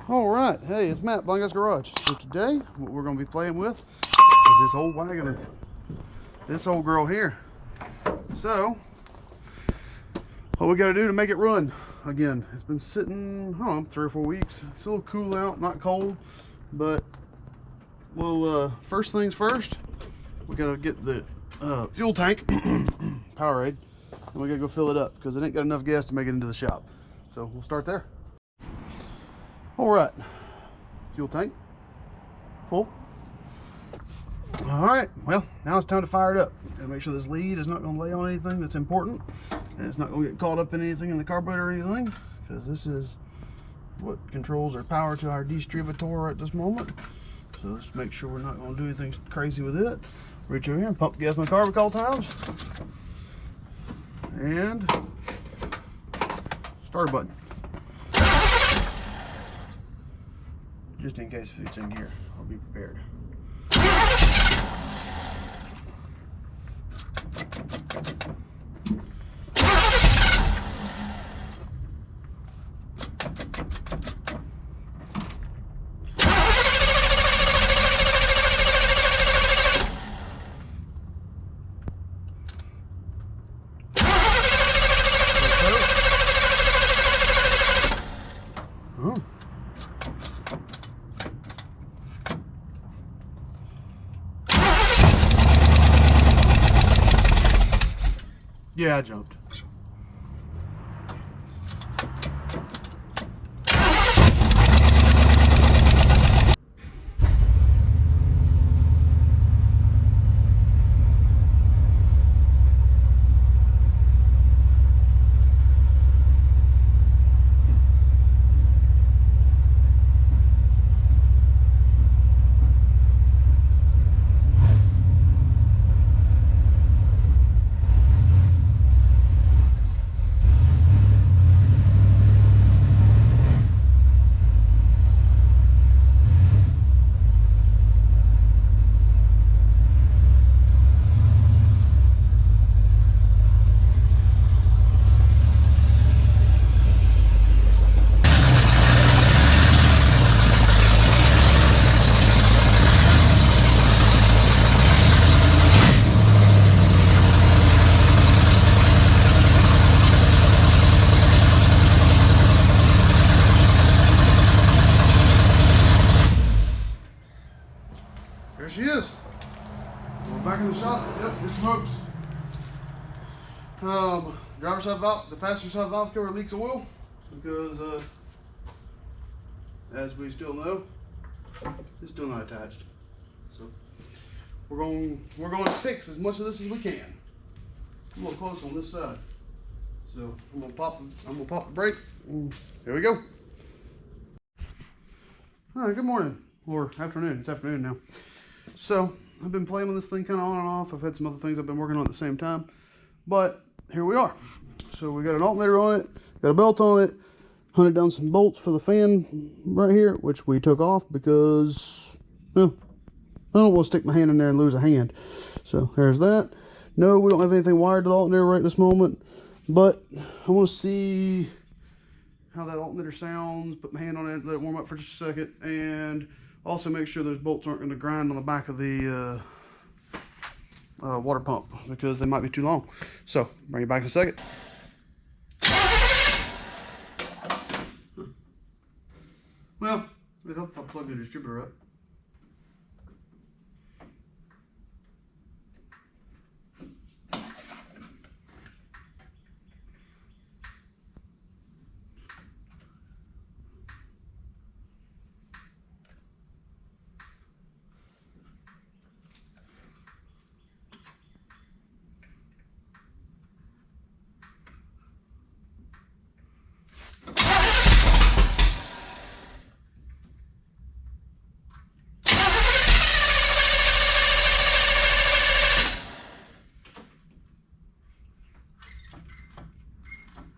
All right, hey, it's Matt, Blind Guy's Garage. So today, what we're going to be playing with is this old wagon, this old girl here. So, what we got to do to make it run again? It's been sitting, I don't know, 3 or 4 weeks. It's a little cool out, not cold, but well, first things first, we got to get the fuel tank, Powerade, and we got to go fill it up because it ain't got enough gas to make it into the shop. So we'll start there. All right, fuel tank full. All right, well, now it's time to fire it up. Gotta make sure this lead is not gonna lay on anything that's important, and it's not gonna get caught up in anything in the carburetor or anything, because this is what controls our power to our distributor at this moment. So let's make sure we're not gonna do anything crazy with it. Reach over here and pump gas on the carb a couple times. And start button. Just in case if it's in gear, I'll be prepared. Oh. Yeah, I jumped. There she is. We're back in the shop. Yep, it smokes. Driver side valve, the passenger side valve cover leaks oil because, as we still know, it's still not attached. So we're going to fix as much of this as we can. I'm a little close on this side, so I'm gonna pop the brake. Here we go. All right, good morning or afternoon. It's afternoon now. So I've been playing with this thing kind of on and off. I've had some other things I've been working on at the same time, but here we are. So we got an alternator on it, got a belt on it, hunted down some bolts for the fan right here, which we took off because, well, I don't want to stick my hand in there and lose a hand. So there's that. No, we don't have anything wired to the alternator right this moment, but I want to see how that alternator sounds, put my hand on it, let it warm up for just a second, and also make sure those bolts aren't going to grind on the back of the water pump because they might be too long. So, bring it back in a second. Well, it'd help if I plug the distributor up.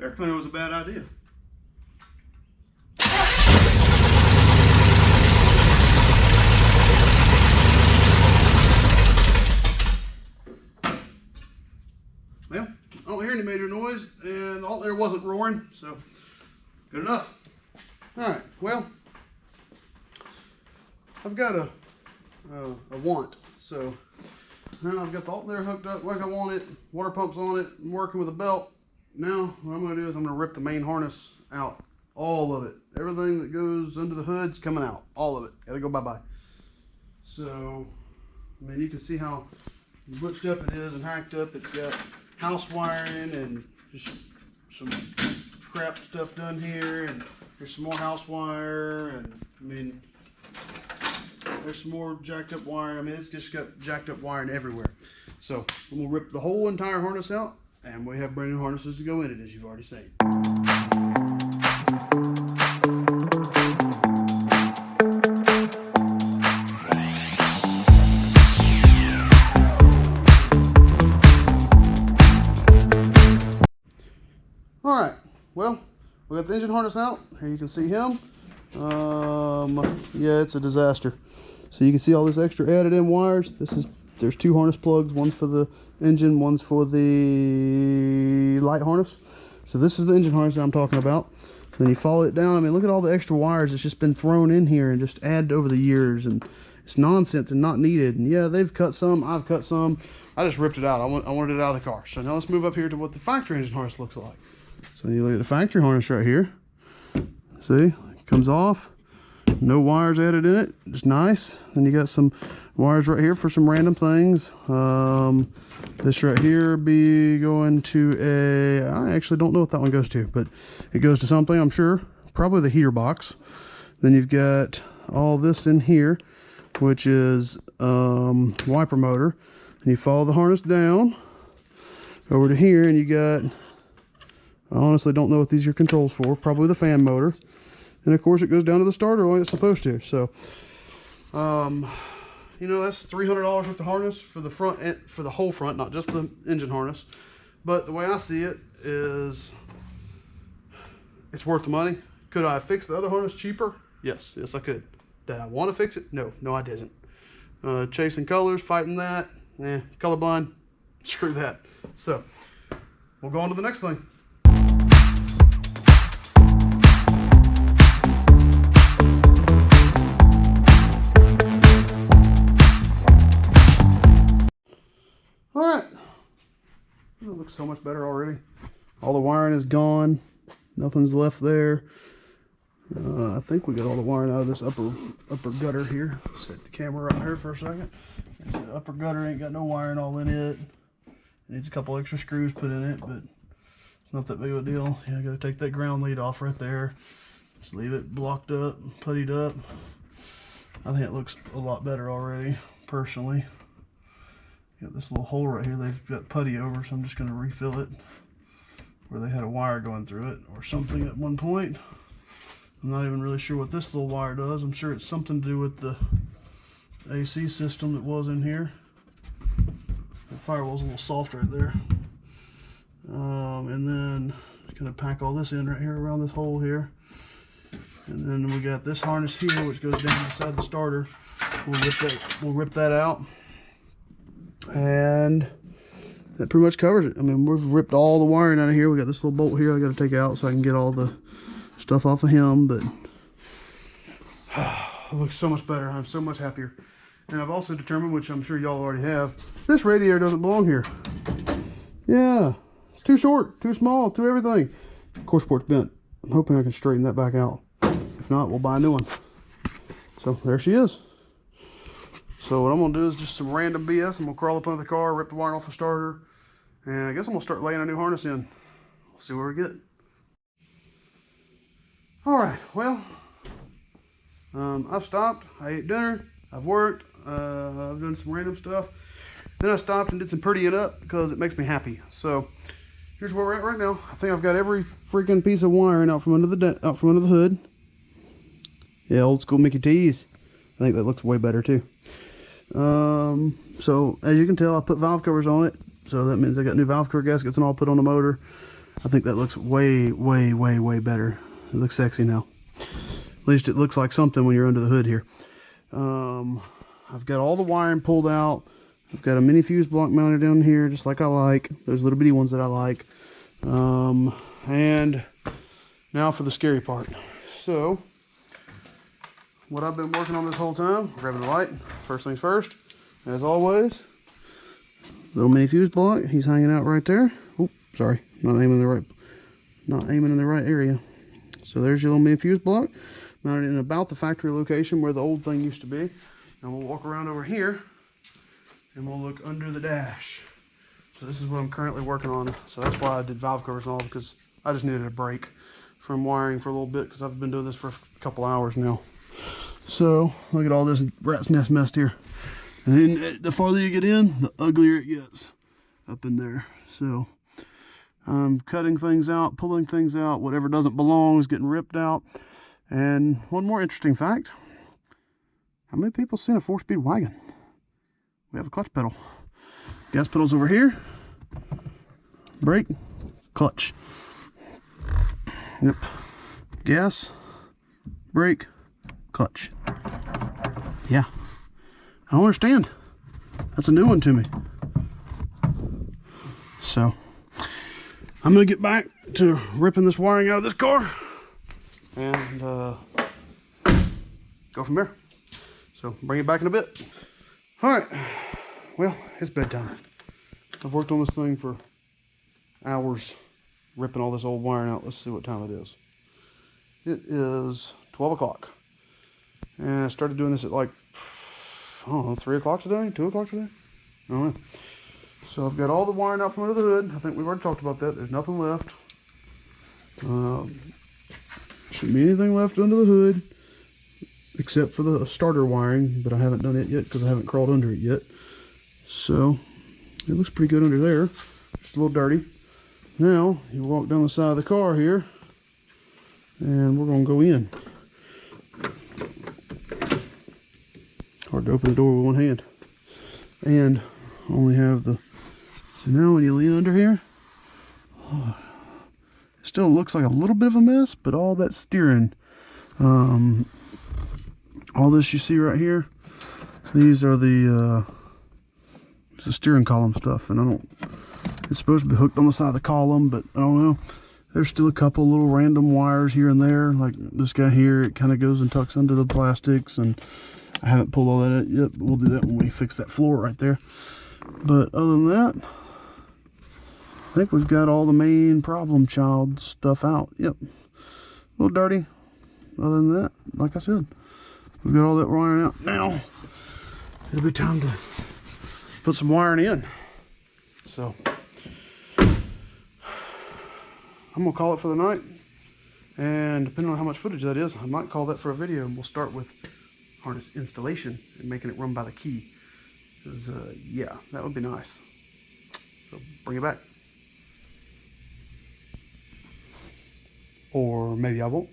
Air cleaner was a bad idea. Well, I don't hear any major noise, and the alternator wasn't roaring, so good enough. All right, well, I've got a want. So now I've got the alternator hooked up like I want it, water pumps on it, I'm working with a belt. Now what I'm going to do is I'm going to rip the main harness out, all of it. Everything that goes under the hood's coming out, all of it. Got to go bye-bye. So, I mean, you can see how butched up it is and hacked up. It's got house wiring and just some crap stuff done here, and there's some more house wire, and I mean, there's some more jacked up wire. I mean, it's just got jacked up wiring everywhere. So we'll rip the whole entire harness out, and we have brand new harnesses to go in it, as you've already seen. All right, well, we got the engine harness out. Here you can see him. Yeah, it's a disaster. So you can see all this extra added in wires. There's two harness plugs, one's for the engine, one's for the light harness. So this is the engine harness that I'm talking about. So then you follow it down. I mean, look at all the extra wires that's just been thrown in here and just added over the years, and it's nonsense and not needed. And yeah, they've cut some, I've cut some. I just ripped it out. I wanted it out of the car. So now let's move up here to what the factory engine harness looks like. So you look at the factory harness right here. See, it comes off. No wires added in it, just nice. Then you got some wires right here for some random things. This right here be going to I actually don't know what that one goes to, but it goes to something, I'm sure, probably the heater box. Then you've got all this in here, which is wiper motor. And you follow the harness down over to here, and you got, I honestly don't know what these are controls for, probably the fan motor. And of course it goes down to the starter like it's supposed to. So, you know, that's $300 worth of harness for the front, for the whole front, not just the engine harness. But the way I see it is, it's worth the money. Could I fix the other harness cheaper? Yes, yes I could. Did I want to fix it? No, no I didn't. Chasing colors, fighting that, colorblind, screw that. So, we'll go on to the next thing. Alright, it looks so much better already. All the wiring is gone, nothing's left there. I think we got all the wiring out of this upper gutter here. Set the camera right here for a second. So the upper gutter ain't got no wiring all in it. It needs a couple extra screws put in it, but it's not that big of a deal. Yeah, I gotta take that ground lead off right there. Just leave it blocked up, puttied up. I think it looks a lot better already, personally. Got this little hole right here they've got putty over, so I'm just going to refill it where they had a wire going through it or something at one point. I'm not even really sure what this little wire does. I'm sure it's something to do with the AC system that was in here. The firewall's a little soft right there. And then I'm going to pack all this in right here around this hole here. And then we got this harness here which goes down inside the starter. We'll rip that out. And that pretty much covers it. I mean, we've ripped all the wiring out of here. We got this little bolt here I got to take out so I can get all the stuff off of him, but it looks so much better. I'm so much happier. And I've also determined, which I'm sure y'all already have, this radiator doesn't belong here. Yeah, it's too short, too small, too everything. Of course, port's bent. I'm hoping I can straighten that back out. If not, we'll buy a new one. So there she is. So what I'm going to do is just some random BS. I'm going to crawl up under the car, rip the wire off the starter, and I guess I'm going to start laying a new harness in. We'll see where we get. Alright, well, I've stopped. I ate dinner. I've worked. I've done some random stuff. Then I stopped and did some prettying up because it makes me happy. So here's where we're at right now. I think I've got every freaking piece of wiring out from under the hood. Yeah, old school Mickey T's. I think that looks way better too. So as you can tell, I put valve covers on it, so that means I got new valve cover gaskets and all put on the motor. I think that looks way better. It looks sexy now. At least it looks like something when you're under the hood here. I've got all the wiring pulled out. I've got a mini fuse block mounted down here, just like I like. Those little bitty ones that I like. And now for the scary part. So what I've been working on this whole time. Grabbing the light. First things first, as always, little mini fuse block. He's hanging out right there. Oh, sorry, not aiming in the right area. So there's your little mini fuse block, mounted in about the factory location where the old thing used to be. And we'll walk around over here and we'll look under the dash. So this is what I'm currently working on. So that's why I did valve covers and all, because I just needed a break from wiring for a little bit, because I've been doing this for a couple hours now. So look at all this rat's nest mess here. And then the farther you get in, the uglier it gets up in there. So I'm cutting things out, pulling things out. Whatever doesn't belong is getting ripped out. And one more interesting fact. How many people seen a 4-speed wagon? We have a clutch pedal. Gas pedal's over here. Brake, clutch. Yep. Gas, brake, clutch. Yeah. I don't understand. That's a new one to me. So, I'm going to get back to ripping this wiring out of this car and go from there. So, bring it back in a bit. Alright. Well, it's bedtime. I've worked on this thing for hours, ripping all this old wiring out. Let's see what time it is. It is 12 o'clock. And I started doing this at like, I don't know, 3 o'clock today? 2 o'clock today? I don't know. So I've got all the wiring out from under the hood. I think we've already talked about that. There's nothing left. Shouldn't be anything left under the hood except for the starter wiring, but I haven't done it yet because I haven't crawled under it yet. So it looks pretty good under there. Just a little dirty. Now you walk down the side of the car here and we're going to go in. Hard to open the door with one hand. And only have the, so now when you lean under here, it still looks like a little bit of a mess, but all that steering, all this you see right here, these are the steering column stuff, and it's supposed to be hooked on the side of the column, but I don't know. There's still a couple little random wires here and there, like this guy here, it kind of goes and tucks under the plastics, and I haven't pulled all that out yet, but we'll do that when we fix that floor right there. But other than that, I think we've got all the main problem child stuff out. Yep. A little dirty. Other than that, like I said, we've got all that wiring out. Now, it'll be time to put some wiring in. So, I'm going to call it for the night. And depending on how much footage that is, I might call that for a video, and we'll start with harness installation and making it run by the key. Because, yeah, that would be nice. So, bring it back. Or maybe I won't.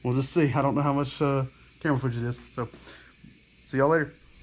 We'll just see. I don't know how much camera footage it is. So, see y'all later.